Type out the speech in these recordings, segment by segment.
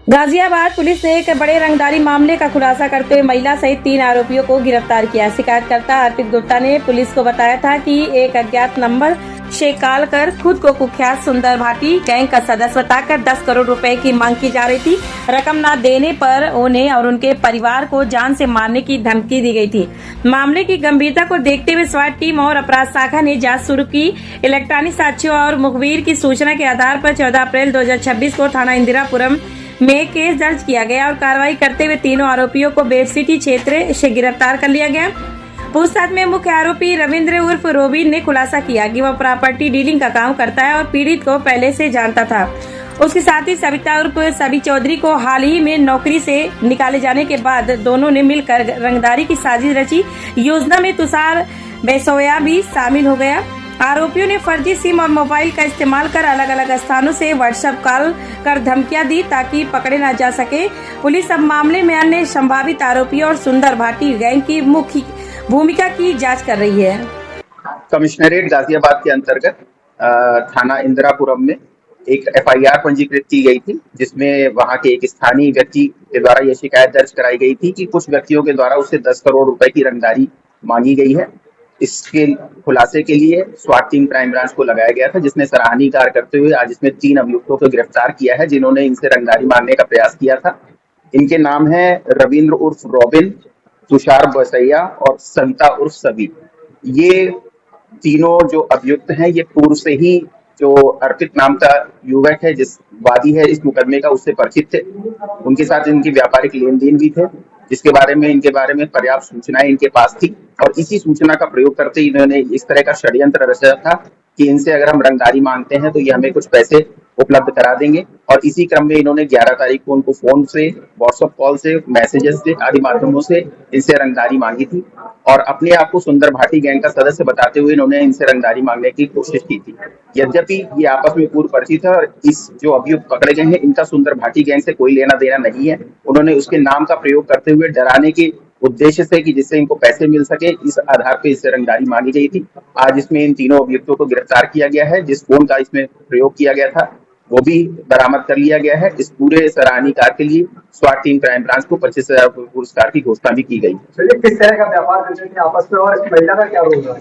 Ghaziabad police ने एक बड़े रंगदारी मामले का खुलासा करते हुए महिला सहित 3 आरोपियों को गिरफ्तार किया। शिकायतकर्ता अर्पित गुप्ता ने पुलिस को बताया था कि एक अज्ञात नंबर से कॉल कर खुद को कुख्यात सुंदर भाटी गैंग का सदस्य बताकर 10 करोड़ रुपए की मांग की जा रही थी। रकम न देने पर उन्हें और उनके परिवार को जान से मारने की धमकी दी गई थी। मामले की गंभीरता को देखते हुए स्वाट टीम और अपराध शाखा ने जांच शुरू की। इलेक्ट्रॉनिक साक्ष्यों और मुखबिर की सूचना के आधार पर 14 अप्रैल 2026 को थाना इंदिरापुरम में केस दर्ज किया गया और कार्रवाई करते हुए तीनों आरोपियों को बेडसिटी क्षेत्र से गिरफ्तार कर लिया गया। पूछताछ में मुख्य आरोपी रविंद्र उर्फ रोबिन ने खुलासा किया कि वह प्रॉपर्टी डीलिंग का काम करता है और पीड़ित को पहले से जानता था। उसके साथ ही सविता उर्फ सभी चौधरी को हाल ही में नौकरी से निकाले जाने के बाद दोनों ने मिलकर रंगदारी की साजिश रची। योजना में तुषार बेसोया भी शामिल हो गया। आरोपियों ने फर्जी सिम और मोबाइल का इस्तेमाल कर अलग अलग स्थानों से व्हाट्सएप कॉल कर धमकियां दी ताकि पकड़े न जा सके। पुलिस अब मामले में अन्य संभावित आरोपियों और सुंदर भाटी गैंग की मुख्य भूमिका की जांच कर रही है। कमिश्नरेट गाजियाबाद के अंतर्गत थाना इंदिरापुरम में एक एफआईआर पंजीकृत की गई थी, जिसमें वहां के एक स्थानीय व्यक्ति के द्वारा यह शिकायत दर्ज कराई गई थी कि कुछ व्यक्तियों के द्वारा उससे 10 करोड़ रुपए की रंगदारी मांगी गई है। इसके खुलासे के लिए स्वाट टीम क्राइम ब्रांच को लगाया गया था, जिसने सराहनीय कार्य करते हुए आज इसमें 3 अभियुक्तों को गिरफ्तार किया है, जिन्होंने इनसे रंगदारी मांगने का प्रयास किया था। इनके नाम है रविंद्र उर्फ रॉबिन, तुषार बसैया और सविता उर्फ सभी। ये तीनों जो अभियुक्त हैं, ये पूर्व से ही जो अर्पित नाम का युवक है, जिस वादी है इस मुकदमे का, उससे परिचित थे। उनके साथ इनकी व्यापारिक लेन देन भी थे, जिसके बारे में पर्याप्त सूचनाएं इनके पास थी और इसी सूचना का प्रयोग करते इन्होंने इस तरह का षड्यंत्र रचा था कि इनसे अगर हम रंगदारी मांगते हैं तो ये हमें कुछ पैसे उपलब्ध करा देंगे। और इसी क्रम में इन्होंने 11 तारीख को उनको फोन से, व्हाट्सएप कॉल से, मैसेजेस से आदि माध्यमों से इनसे रंगदारी मांगी थी और अपने आप को सुंदर भाटी गैंग का सदस्य बताते हुए इन्होंने इनसे रंगदारी मांगने की कोशिश की थी। यद्यपि ये आपस में पूर्व परिचित है और इस जो अभियुक्त पकड़े गए हैं, इनका सुंदर भाटी गैंग से कोई लेना देना नहीं है। उन्होंने उसके नाम का प्रयोग करते हुए डराने के उद्देश्य से कि जिससे इनको पैसे मिल सके, इस आधार पे इससे रंगदारी मांगी गई थी। आज इसमें इन तीनों अभियुक्तों को गिरफ्तार किया गया है। जिस फोन का इसमें प्रयोग किया गया था वो भी बरामद कर लिया गया है। इस पूरे सराहनीय कार्य के लिए स्वाट टीम क्राइम ब्रांच को 25,000 पुरस्कार की घोषणा भी की गई। किस तरह का व्यापार करते थे आपस में और इस महिला का क्या रोल है?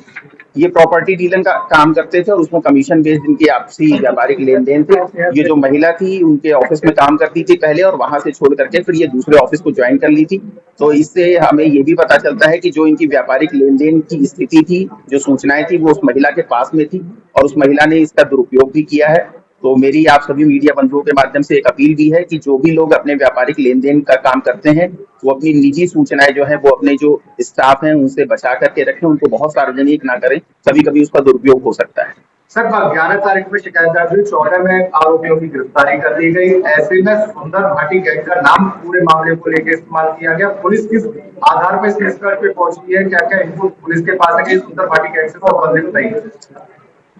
ये प्रॉपर्टी डीलिंग का काम करते थे और उसमें कमीशन बेस्ड इनकी आपसी व्यापारिक लेन देन थे। ये जो महिला थी उनके ऑफिस में काम करती थी पहले और वहां से छोड़ करके फिर ये दूसरे ऑफिस को ज्वाइन कर ली थी। तो इससे हमें ये भी पता चलता है कि जो इनकी व्यापारिक लेन देन की स्थिति थी, जो सूचनाएं थी, वो उस महिला के पास में थी और उस महिला ने इसका दुरुपयोग भी किया है। तो मेरी आप सभी मीडिया बंधुओं के माध्यम से एक अपील भी है कि जो भी लोग अपने व्यापारिक लेन देन का काम करते हैं वो अपनी निजी सूचनाएं जो है वो अपने जो स्टाफ हैं उनसे बचा करके रखें, उनको बहुत सार्वजनिक ना करें, कभी कभी उसका दुरुपयोग हो सकता है। सर, 11 तारीख में शिकायत दर्ज हुई, 14 में आरोपियों की गिरफ्तारी कर ली गई। ऐसे में सुंदर भाटी गैंग का नाम पूरे मामले को लेकर इस्तेमाल किया गया। पुलिस किस आधार पर इस निष्कर्ष पे पहुंची है? क्या क्या इनको पुलिस के पास है कि सुंदर भाटी गैंग से संबंधित नहीं है?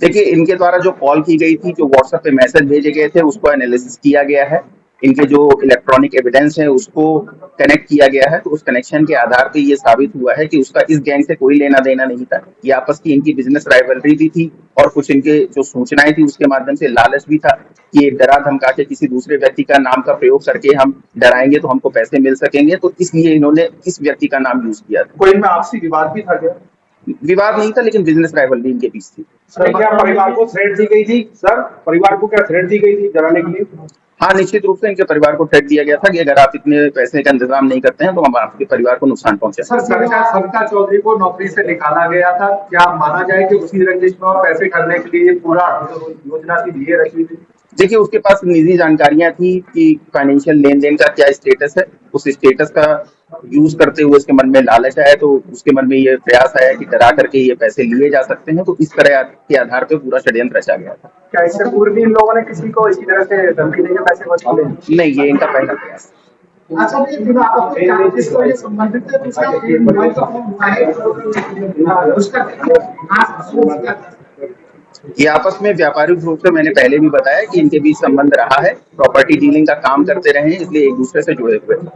देखिए, इनके द्वारा जो कॉल की गई थी, जो व्हाट्सएप पे मैसेज भेजे गए थे, उसको एनालिसिस किया गया है। इनके जो इलेक्ट्रॉनिक एविडेंस है उसको कनेक्ट किया गया है। तो उस कनेक्शन के आधार पे ये साबित हुआ है कि उसका इस गैंग से कोई लेना देना नहीं था। ये आपस की इनकी बिजनेस राइवलरी भी थी और कुछ इनके जो सूचनाएं थी उसके माध्यम से लालच भी था कि एक डरा धमका के किसी दूसरे व्यक्ति का नाम का प्रयोग करके हम डराएंगे तो हमको पैसे मिल सकेंगे। तो इसलिए इन्होंने इस व्यक्ति का नाम यूज किया था। कोई इनमें आपसी विवाद भी था क्या? विवाद नहीं था, लेकिन बिजनेस राइवलरी इनके बीच थी। सर, क्या परिवार को थ्रेट दी गई थी? सर, परिवार को क्या थ्रेट दी गई थी डराने के लिए? हाँ, निश्चित रूप से इनके परिवार को थ्रेट दिया गया था कि अगर आप इतने पैसे का इंतजाम नहीं करते हैं तो हम आपके परिवार को नुकसान पहुंचाएंगे। सर, सविता चौधरी को नौकरी से निकाला गया था, क्या माना जाए कि उसी रंजिश में और पैसे करने के लिए पूरा योजना थी ये रची थी? देखिए, उसके पास निजी जानकारियां थी कि फाइनेंशियल लेन देन का क्या स्टेटस है। उस स्टेटस का यूज करते हुए उसके मन में लालच आया, तो उसके मन में ये प्रयास आया कि डरा करके ये पैसे लिए जा सकते हैं। तो इस तरह के आधार पर पूरा षड्यंत्र रचा गया था। क्या इससे पूर्व भी इन लोगों ने किसी को इसी तरह से धमकी देकर पैसे वसूले? नहीं, ये इनका पहला प्रयास। ये आपस में व्यापारिक रूप से, मैंने पहले भी बताया कि इनके बीच संबंध रहा है, प्रॉपर्टी डीलिंग का काम करते रहे हैं, इसलिए एक दूसरे से जुड़े हुए हैं।